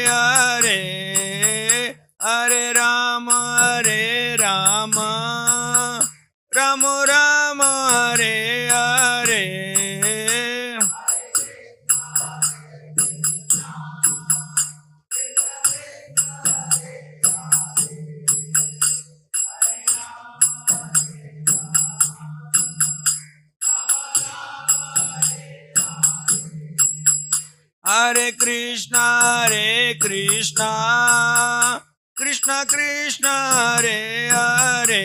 हरे हरे राम राम राम हरे हरे। हरे कृष्णा कृष्णा कृष्णा हरे हरे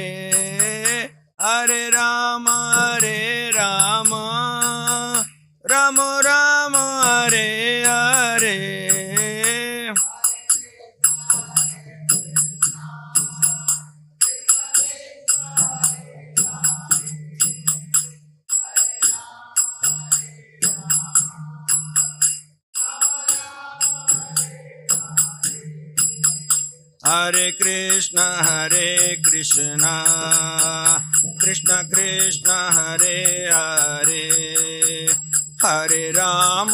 हरे राम राम राम हरे हरे। हरे कृष्णा कृष्णा कृष्णा हरे हरे हरे राम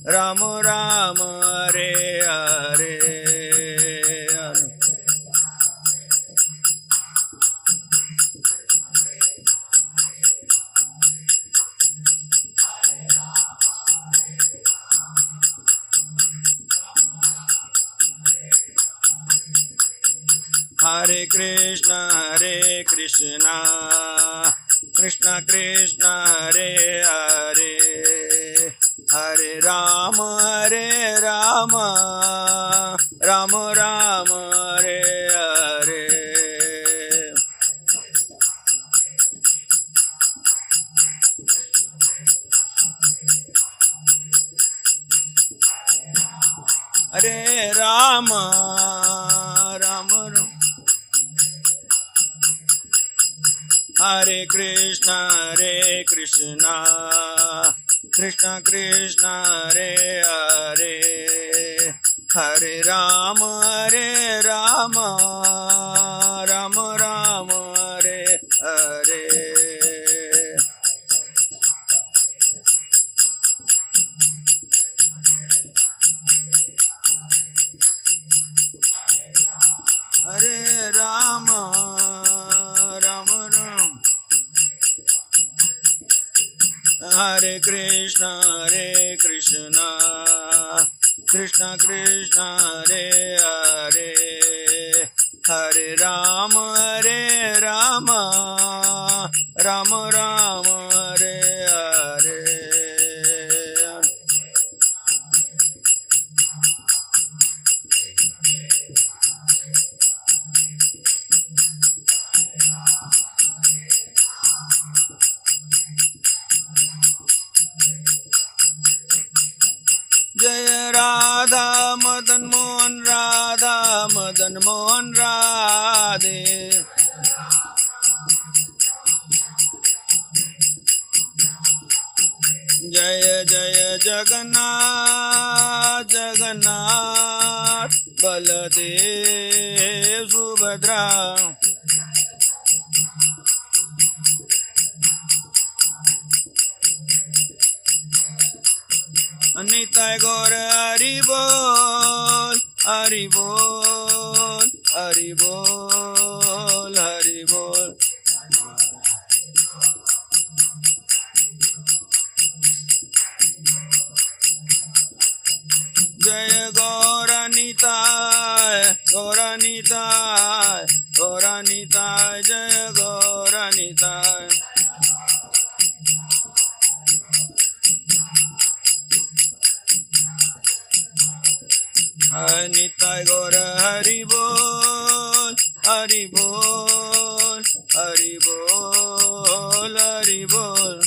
राम राम हरे हरे। हरे कृष्णा कृष्णा कृष्णा हरे हरे हरे राम राम राम हरे हरे। हरे राम राम राम हरे कृष्णा कृष्णा कृष्णा हरे हरे हरे राम राम राम हरे हरे। हरे राम राम राम हरे कृष्णा कृष्णा कृष्णा हरे हरे हरे राम राम राम हरे हरे। जय राधा मदन मोहन राधे। जय जय जगन्नाथ बलदेव सुभद्रा। निताय गौर हरि बोल हरि बोल हरि बोल हरि बोल। जय गौरनिताय जय गौरनिताय। निताय गौर हरि बोल हरि बोल हरि बोल हरि बोल।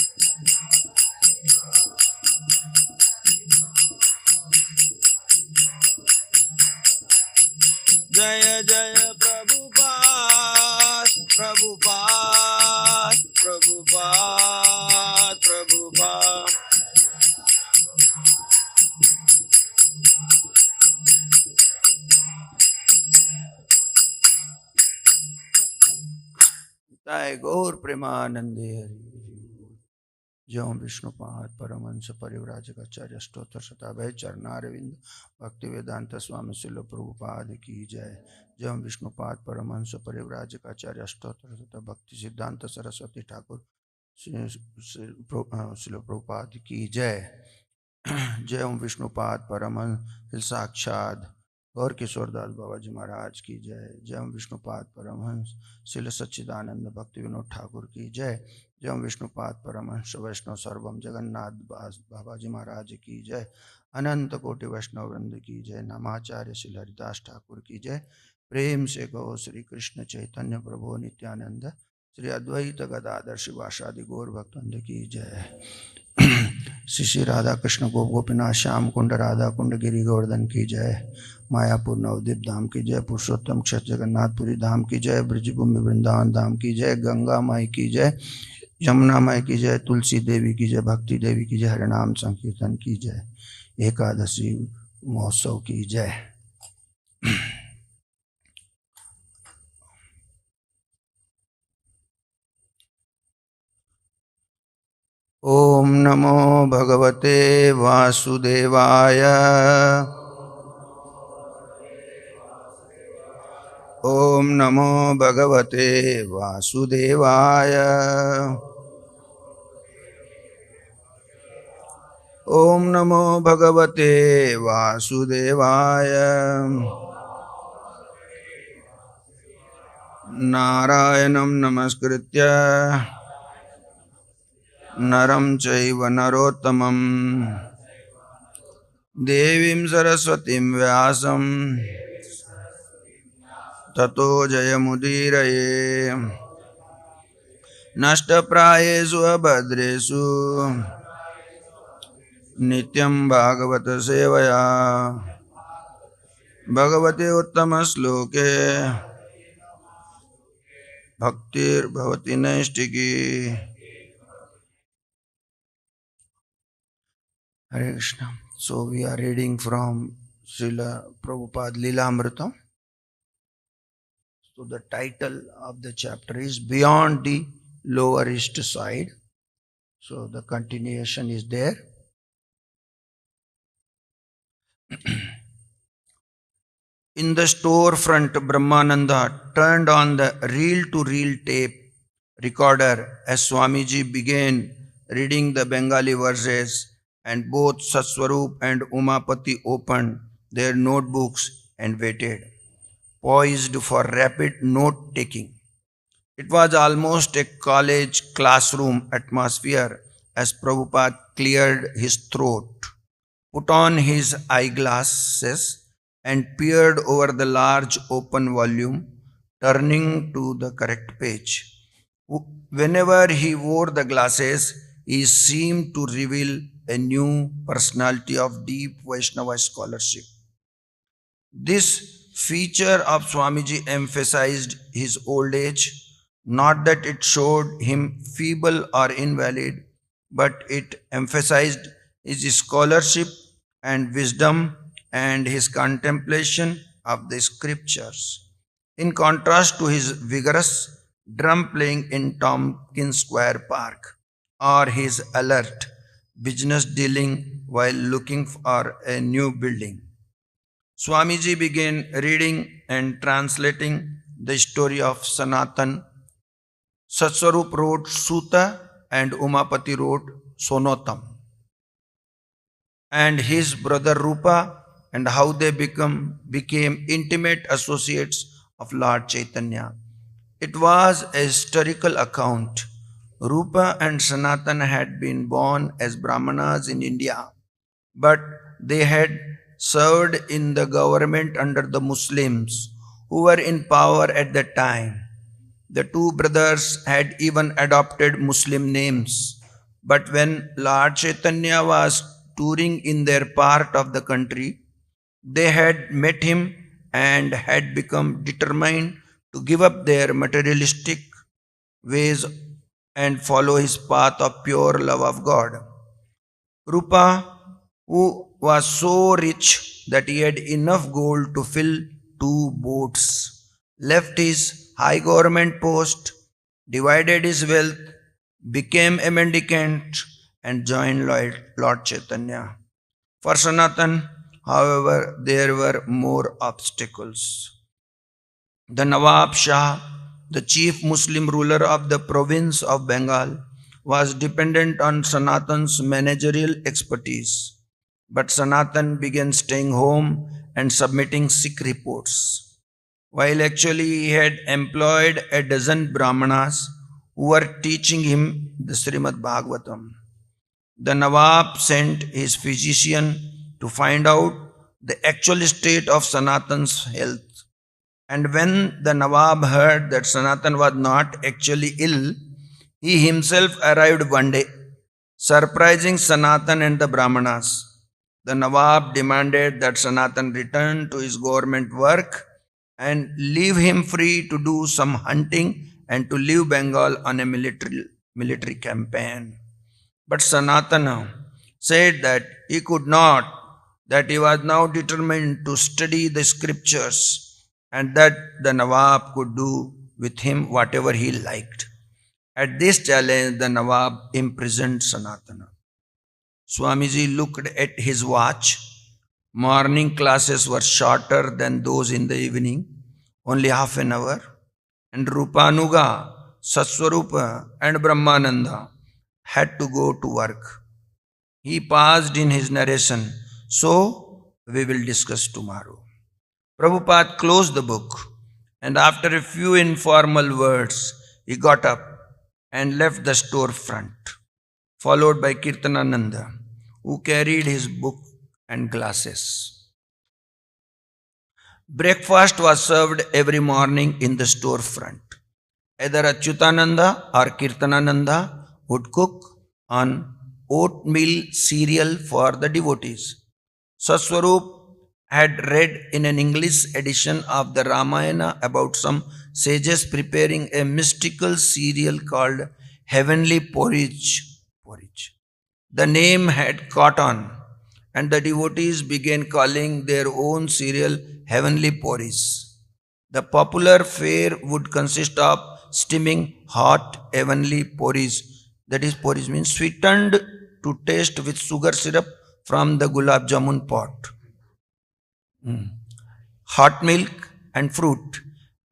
जय जय प्रभुपाद प्रभुपाद प्रभुपाद प्रभुपाद। गौर प्रेमानंदे हरि। जय ओम विष्णुपाद परमहंस परिव्राजकाचार्य स्तोत्र शताभय चरणारविंद भक्ति वेदांत स्वामी श्रील प्रभुपाद की जय। जय ओम विष्णुपाद परमहंस परिव्राजकाचार्य स्तोत्र शत भक्ति सिद्धांत सरस्वती ठाकुर श्रील प्रभुपाद की जय। जय ओम विष्णुपाद परमहंस साक्षात गौर किशोरदास बाबा जी महाराज की जय। जय ओम विष्णुपाद परमहंस श्रील सच्चिदानंद भक्ति विनोद ठाकुर की जय। जय ओम विष्णुपाद परमहंस वैष्णव सर्वम जगन्नाथ बाबा जी महाराज की जय। अनंत कोटि वैष्णव वृंद की जय। नामाचार्य श्री हरिदास ठाकुर की जय। प्रेम से कहो श्री कृष्ण चैतन्य प्रभु नित्यानंद श्री अद्वैत गदाधर शिवासादि गौर भक्तवृंद की जय। श्री श्री राधा कृष्ण गोपीनाथ श्याम कुंड राधा कुंड गिरी गोवर्धन की जय। मायापुर नवदीप धाम की जय। पुरुषोत्तम क्षेत्र जगन्नाथपुरी धाम की जय। ब्रजभूमि वृंदावन धाम की जय। गंगा माई की जय। यमुना माई की जय। तुलसी देवी की जय। भक्ति देवी की जय। हरिनाम संकीर्तन की जय। एकादशी महोत्सव की जय। ओम नमो भगवते वासुदेवाय। ओम नमो भगवते वासुदेवाय। ओम नमो भगवते वासुदेवाय। नारायणं नमस्कृत्य नरं चैव नरोत्तमं देवीं सरस्वतीं व्यासं ततो जयमुदीरये। नष्टप्रायेषु अभद्रेषु नित्यं भागवत सेवया भगवते उत्तमश्लोके भक्तिर्भवति नैष्टिकी। Hare Krishna. So we are reading from Srila Prabhupada Lilamrita. So the title of the chapter is Beyond the Lower East Side. So the continuation is there. In the storefront, Brahmananda turned on the reel-to-reel tape recorder as Swamiji began reading the Bengali verses, and both Satswarup and Umapati opened their notebooks and waited, poised for rapid note-taking. It was almost a college classroom atmosphere as Prabhupada cleared his throat, put on his eyeglasses, and peered over the large open volume, turning to the correct page. Whenever he wore the glasses, he seemed to reveal a new personality of deep Vaishnava scholarship. This feature of Swamiji emphasized his old age, not that it showed him feeble or invalid, but it emphasized his scholarship and wisdom and his contemplation of the scriptures. In contrast to his vigorous drum playing in Tompkins Square Park or his alert business dealing while looking for a new building. Swamiji began reading and translating the story of Sanatan. Satswarup wrote Sutta and Umapati wrote Sonotam. And his brother Rupa, and how they became intimate associates of Lord Chaitanya. It was a historical account. Rupa and Sanatan had been born as Brahmanas in India, but they had served in the government under the Muslims who were in power at that time. The two brothers had even adopted Muslim names. But when Lord Chaitanya was touring in their part of the country, they had met him and had become determined to give up their materialistic ways and follow his path of pure love of God. Rupa, who was so rich that he had enough gold to fill two boats, left his high government post, divided his wealth, became a mendicant, and joined Lord Chaitanya. For Sanatan, however, there were more obstacles. The Nawab Shah, the chief Muslim ruler of the province of Bengal, was dependent on Sanatan's managerial expertise. But Sanatan began staying home and submitting sick reports, while actually he had employed a dozen Brahmanas who were teaching him the Srimad Bhagavatam. The Nawab sent his physician to find out the actual state of Sanatan's health. And when the Nawab heard that Sanatan was not actually ill, he himself arrived one day, surprising Sanatan and the Brahmanas. The Nawab demanded that Sanatan return to his government work and leave him free to do some hunting and to leave Bengal on a military campaign. But Sanatana said that he could not, that he was now determined to study the scriptures and that the Nawab could do with him whatever he liked. At this challenge, the Nawab imprisoned Sanatana. Swamiji looked at his watch. Morning classes were shorter than those in the evening, only half an hour. And Rupanuga, Satswarupa, and Brahmananda had to go to work. He paused in his narration, so we will discuss tomorrow. Prabhupada closed the book, and after a few informal words, he got up and left the storefront, followed by Kirtanananda, who carried his book and glasses. Breakfast was served every morning in the storefront. Either Achyutananda or Kirtanananda would cook on oatmeal cereal for the devotees. Satswarup had read in an English edition of the Ramayana about some sages preparing a mystical cereal called heavenly porridge. The name had caught on, and the devotees began calling their own cereal heavenly porridge. The popular fare would consist of steaming hot heavenly porridge, that is, porridge means sweetened to taste with sugar syrup from the gulab jamun pot. Hot milk and fruit,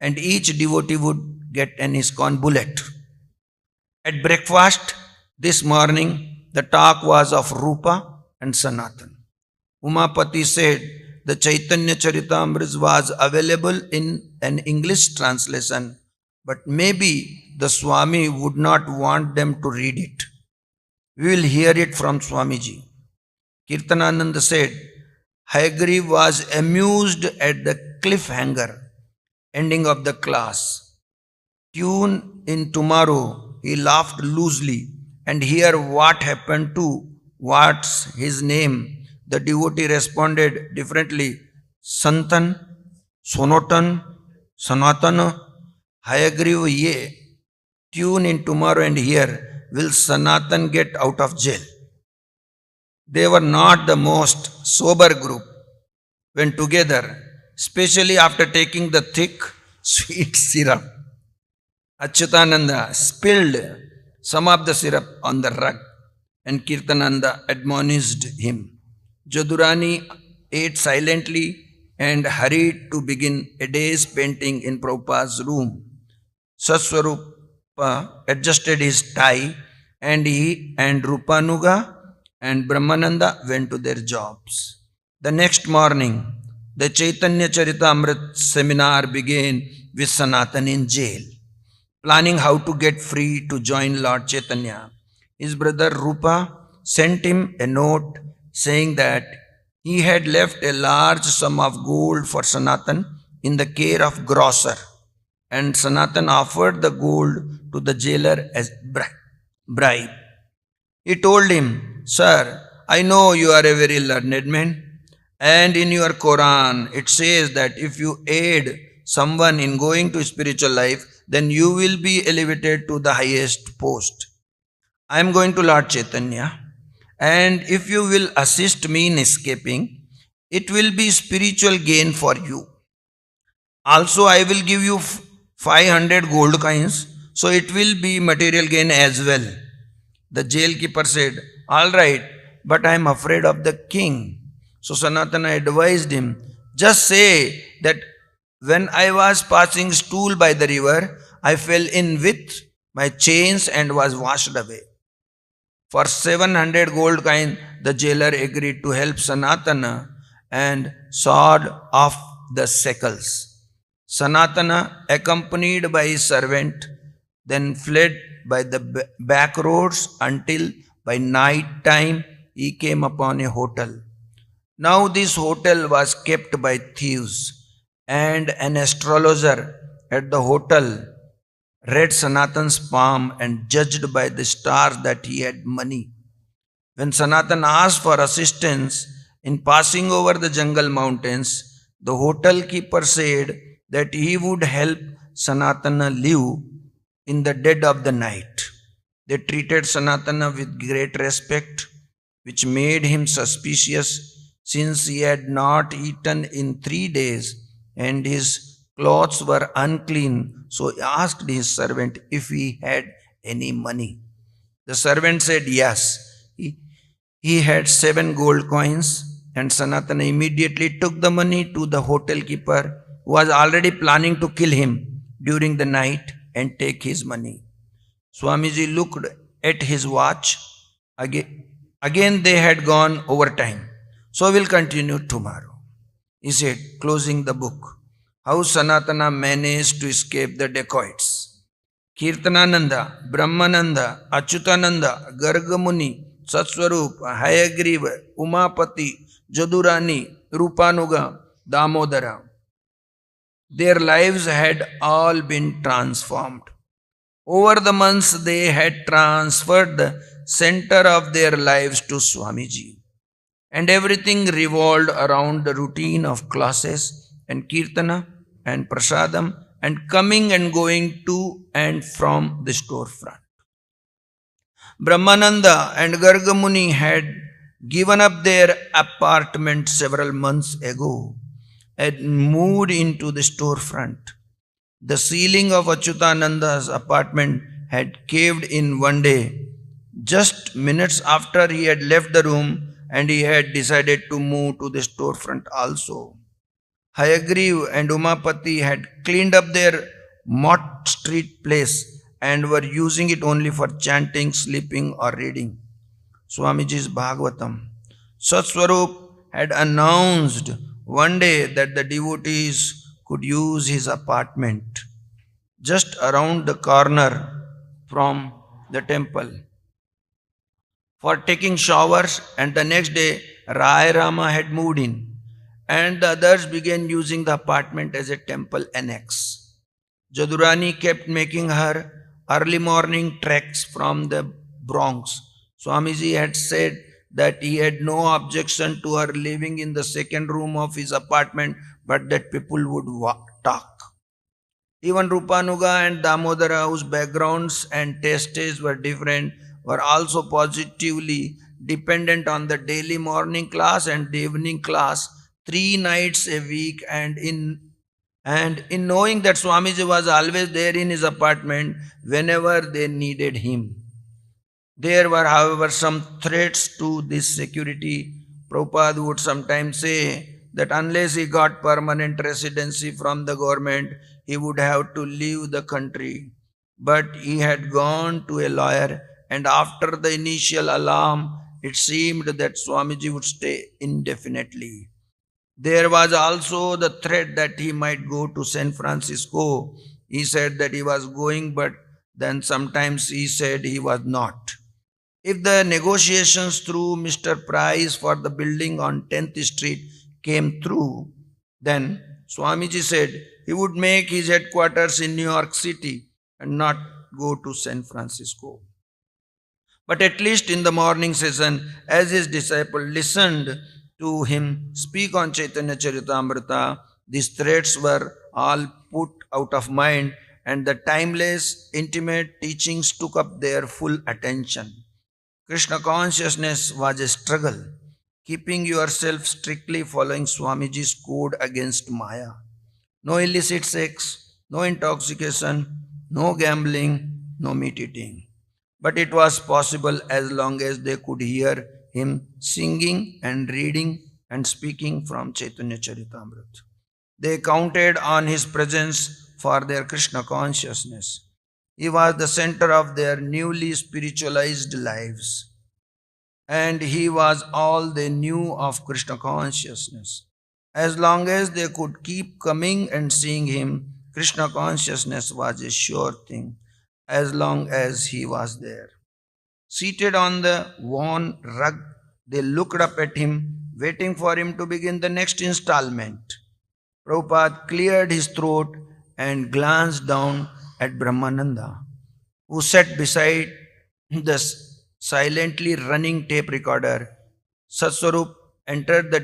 and each devotee would get an Iskcon bullet. At breakfast this morning, the talk was of Rupa and Sanatan. Umapati said the Chaitanya Charitamrita was available in an English translation, but maybe the Swami would not want them to read it. We will hear it from Swamiji. Kirtanananda said, Hayagriva was amused at the cliffhanger ending of the class. Tune in tomorrow, he laughed loosely, and hear what happened to what's his name. The devotee responded differently. Santan, Sonotan, Sanatana, Hayagriva ye. Tune in tomorrow and hear, will Sanatan get out of jail? They were not the most sober group when together, especially after taking the thick, sweet syrup. Achyutananda spilled some of the syrup on the rug, and Kirtananda admonished him. Jadurani ate silently and hurried to begin a day's painting in Prabhupada's room. Satswarupa adjusted his tie, and he and Rupanuga and Brahmananda went to their jobs. The next morning, the Chaitanya Charitamrita seminar began with Sanatan in jail, planning how to get free to join Lord Chaitanya. His brother Rupa sent him a note saying that he had left a large sum of gold for Sanatan in the care of grocer, and Sanatan offered the gold to the jailer as bribe. He told him, Sir, I know you are a very learned man, and in your Quran it says that if you aid someone in going to spiritual life, then you will be elevated to the highest post. I am going to Lord Chaitanya, and if you will assist me in escaping, it will be spiritual gain for you. Also, I will give you 500 gold coins, so it will be material gain as well. The jailkeeper said, All right, but I am afraid of the king. So Sanatana advised him, just say that when I was passing stool by the river, I fell in with my chains and was washed away. For 700 gold coin, the jailer agreed to help Sanatana and sawed off the shackles. Sanatana, accompanied by his servant, then fled by the back roads until by night time he came upon a hotel. Now this hotel was kept by thieves, and an astrologer at the hotel read Sanatan's palm and judged by the stars that he had money. When Sanatan asked for assistance in passing over the jungle mountains, the hotel keeper said that he would help Sanatana live in the dead of the night. They treated Sanatana with great respect, which made him suspicious since he had not eaten in 3 days and his clothes were unclean. So he asked his servant if he had any money. The servant said yes. He had 7 gold coins, and Sanatana immediately took the money to the hotel keeper, who was already planning to kill him during the night and take his money. Swamiji looked at his watch. Again they had gone over time. So we'll continue tomorrow. He said, closing the book, how Sanatana managed to escape the dacoits. Kirtanananda, Brahmananda, Achyutananda, Gargamuni, Satswarup, Hayagriva, Umapati, Jadurani, Rupanuga, Damodara. Their lives had all been transformed. Over the months, they had transferred the center of their lives to Swamiji. And everything revolved around the routine of classes and kirtana and prasadam and coming and going to and from the storefront. Brahmananda and Gargamuni had given up their apartment several months ago and moved into the storefront. The ceiling of Achyutananda's apartment had caved in one day, just minutes after he had left the room, and he had decided to move to the storefront also. Hayagriv and Umapati had cleaned up their Mott Street place and were using it only for chanting, sleeping, or reading Swamiji's Bhagavatam. Satswarup had announced one day that the devotees could use his apartment just around the corner from the temple for taking showers, and the next day Rai Rama had moved in, and the others began using the apartment as a temple annex. Jadurani kept making her early morning treks from the Bronx. Swamiji had said that he had no objection to her living in the second room of his apartment, but that people would talk. Even Rupanuga and Damodara, whose backgrounds and tastes were different, were also positively dependent on the daily morning class and the evening class 3 nights a week, and in knowing that Swamiji was always there in his apartment whenever they needed him. There were, however, some threats to this security. Prabhupada would sometimes say that unless he got permanent residency from the government, he would have to leave the country. But he had gone to a lawyer, and after the initial alarm, it seemed that Swamiji would stay indefinitely. There was also the threat that he might go to San Francisco. He said that he was going, but then sometimes he said he was not. If the negotiations through Mr. Price for the building on 10th Street came through, then Swamiji said he would make his headquarters in New York City and not go to San Francisco. But at least in the morning session, as his disciple listened to him speak on Chaitanya Charitamrita, these threats were all put out of mind, and the timeless, intimate teachings took up their full attention. Krishna consciousness was a struggle, keeping yourself strictly following Swamiji's code against Maya. No illicit sex, no intoxication, no gambling, no meat eating. but it was possible as long as they could hear him singing and reading and speaking from Chaitanya Charitamrita. They counted on his presence for their Krishna consciousness. He was the center of their newly spiritualized lives, and he was all they knew of Krishna consciousness. As long as they could keep coming and seeing him, Krishna consciousness was a sure thing, as long as he was there. Seated on the worn rug, they looked up at him, waiting for him to begin the next installment. Prabhupada cleared his throat and glanced down at Brahmananda, who sat beside the silently running tape recorder. Satswarup entered the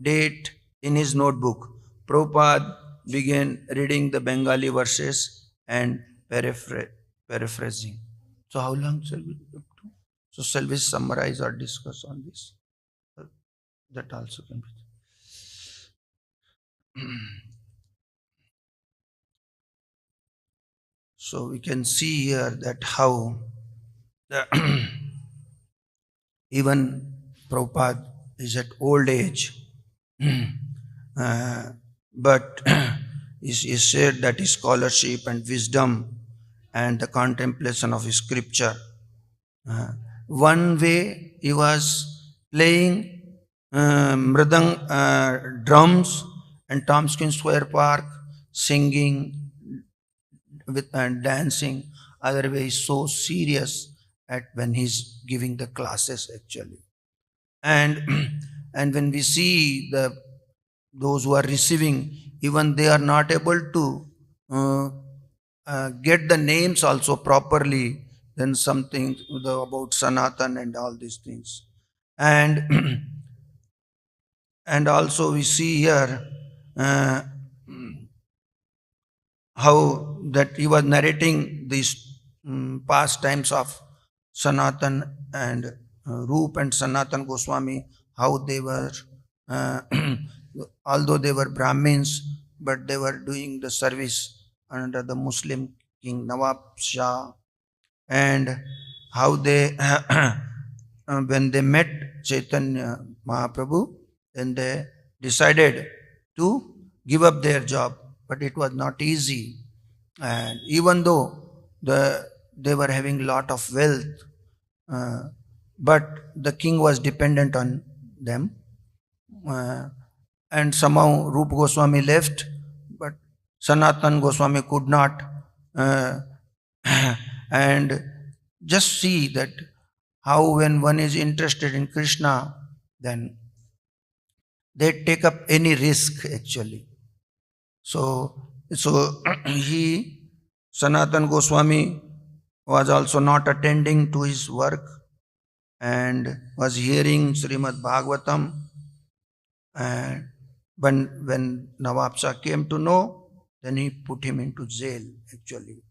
date in his notebook. Prabhupada began reading the Bengali verses and paraphrasing. So, how long shall we do? So, shall we summarize or discuss on this? That also can be. So we can see here that how the even Prabhupada is at old age, but he said that his scholarship and wisdom and the contemplation of his scripture. One way he was playing mridang drums and Tompkins Square Park, singing with and dancing. Other way is so serious at when he's giving the classes actually. And and when we see those who are receiving, even they are not able to get the names also properly, then something about Sanatan and all these things. And and also we see here how that he was narrating these past times of Sanatan and Roop and Sanatan Goswami, how they were, although they were Brahmins, but they were doing the service under the Muslim king Nawab Shah, and how they, when they met Chaitanya Mahaprabhu, then they decided to give up their job, but it was not easy. And even though they were having lot of wealth, but the king was dependent on them. And somehow Rupa Goswami left, but Sanatan Goswami could not. And just see that how when one is interested in Krishna, then they take up any risk actually. So he, Sanatan Goswami, was also not attending to his work and was hearing Srimad Bhagavatam. And when Nawab Shah came to know, then he put him into jail actually.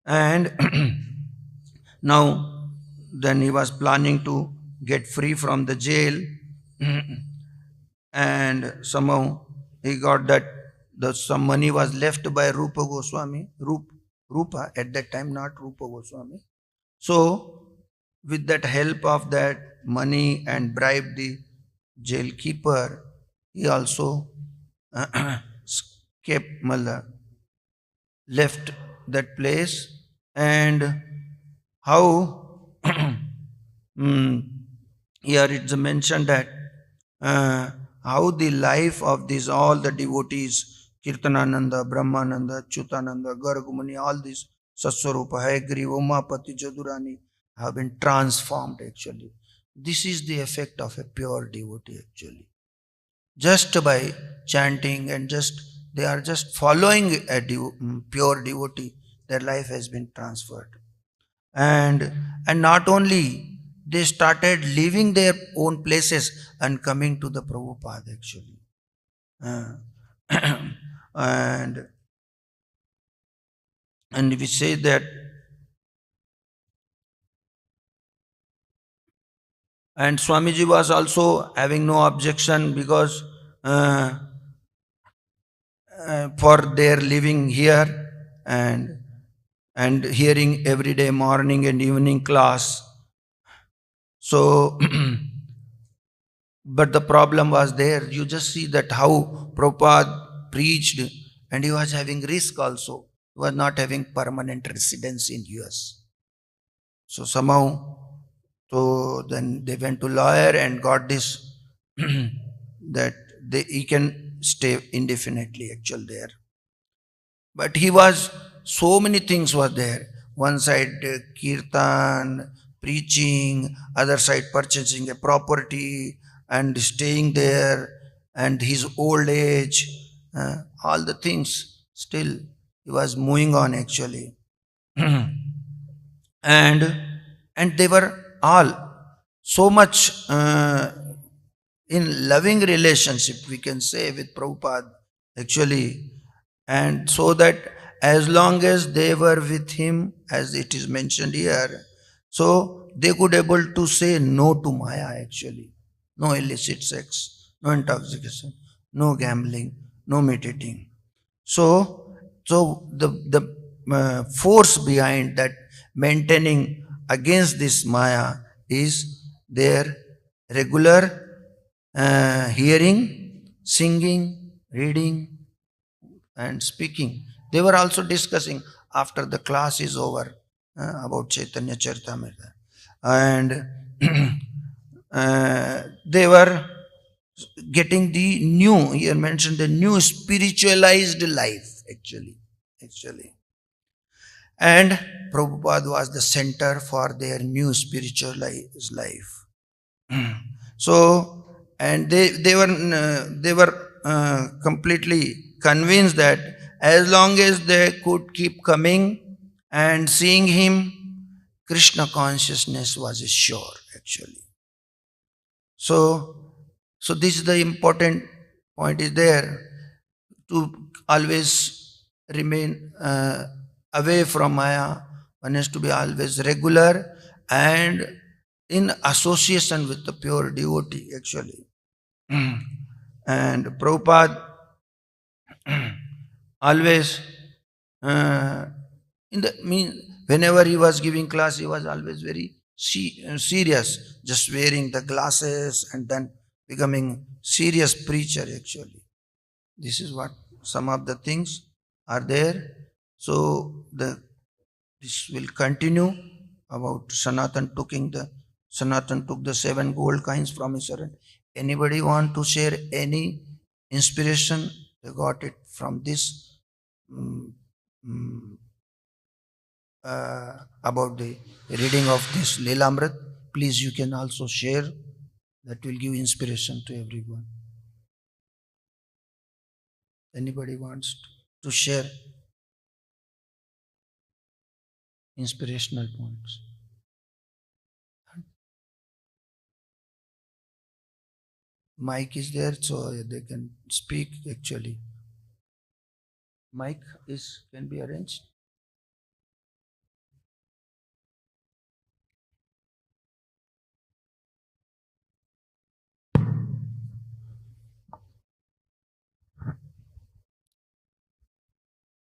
And now then he was planning to get free from the jail, and somehow he got that some money was left by Rupa Goswami, Rupa at that time, not Rupa Goswami. So with that help of that money and bribe the jail keeper, he also kept left that place. And how here it's mentioned that how the life of these all the devotees, Kirtanananda, Brahmananda, Chutananda, Gargumani, all these Satswarupa, Hayagri, Umapati, Jadurani have been transformed actually. This is the effect of a pure devotee actually. Just by chanting and they are just following a pure devotee, their life has been transferred. And not only, they started leaving their own places and coming to the Prabhupada actually. And we say that, and Swamiji was also having no objection because for their living here, and and hearing every day morning and evening class. So, but the problem was there. You just see that how Prabhupada preached, and he was having risk also. He was not having permanent residence in US. So somehow, so then they went to lawyer and got this that he can stay indefinitely actually there. But he was, so many things were there. One side kirtan, preaching, other side purchasing a property and staying there, and his old age, all the things. Still, he was moving on actually. and they were all so much in loving relationship, we can say, with Prabhupada actually. And so that as long as they were with him, as it is mentioned here, so they could able to say no to Maya actually. No illicit sex, no intoxication, no gambling, no meditating. So the force behind that maintaining against this Maya is their regular hearing, singing, reading, and speaking. They were also discussing after the class is over about Chaitanya Charitamrita, and they were getting the new, here mentioned, the new spiritualized life actually. And Prabhupada was the center for their new spiritualized life. So, and they were completely convinced that as long as they could keep coming and seeing him, Krishna consciousness was sure actually. So this is the important point is there, to always remain away from Maya. One has to be always regular and in association with the pure devotee actually. And Prabhupada always whenever he was giving class, he was always very serious, just wearing the glasses and then becoming serious preacher actually. This is what some of the things are there. So this will continue about Sanatan took the 7 gold coins from his servant. Anybody want to share any inspiration they got it from this about the reading of this Lilamrita? Please, you can also share. That will give inspiration to everyone. Anybody wants to share inspirational points? Mic is there, so they can speak actually. Mic can be arranged.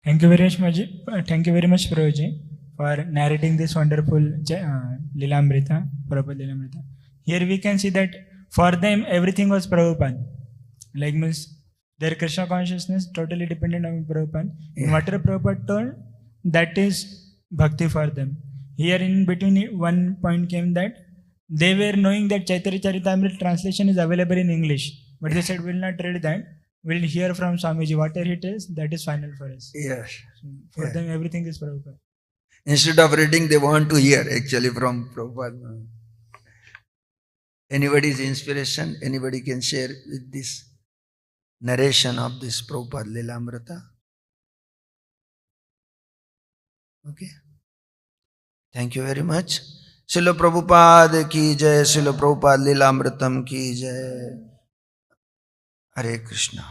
Thank you very much, Prabhuji, for narrating this wonderful Lilamrita, Prabhupada Lilamrita. Here we can see that for them everything was Prabhupada. Like means their Krishna consciousness totally dependent on Prabhupada. And whatever Prabhupada told, that is bhakti for them. Here in between one point came that they were knowing that Chaitanya Charitamrita translation is available in English, but they said we will not read that. We'll hear from Swamiji. Whatever it is, that is final for us. Yes. So for them, everything is Prabhupada. Instead of reading, they want to hear actually from Prabhupada. Anybody's inspiration, anybody can share with this narration of this Prabhupada Lilamrita. Okay. Thank you very much. Srila Prabhupada ki jai, Srila Prabhupada Lilamritam ki jai. Hare Krishna.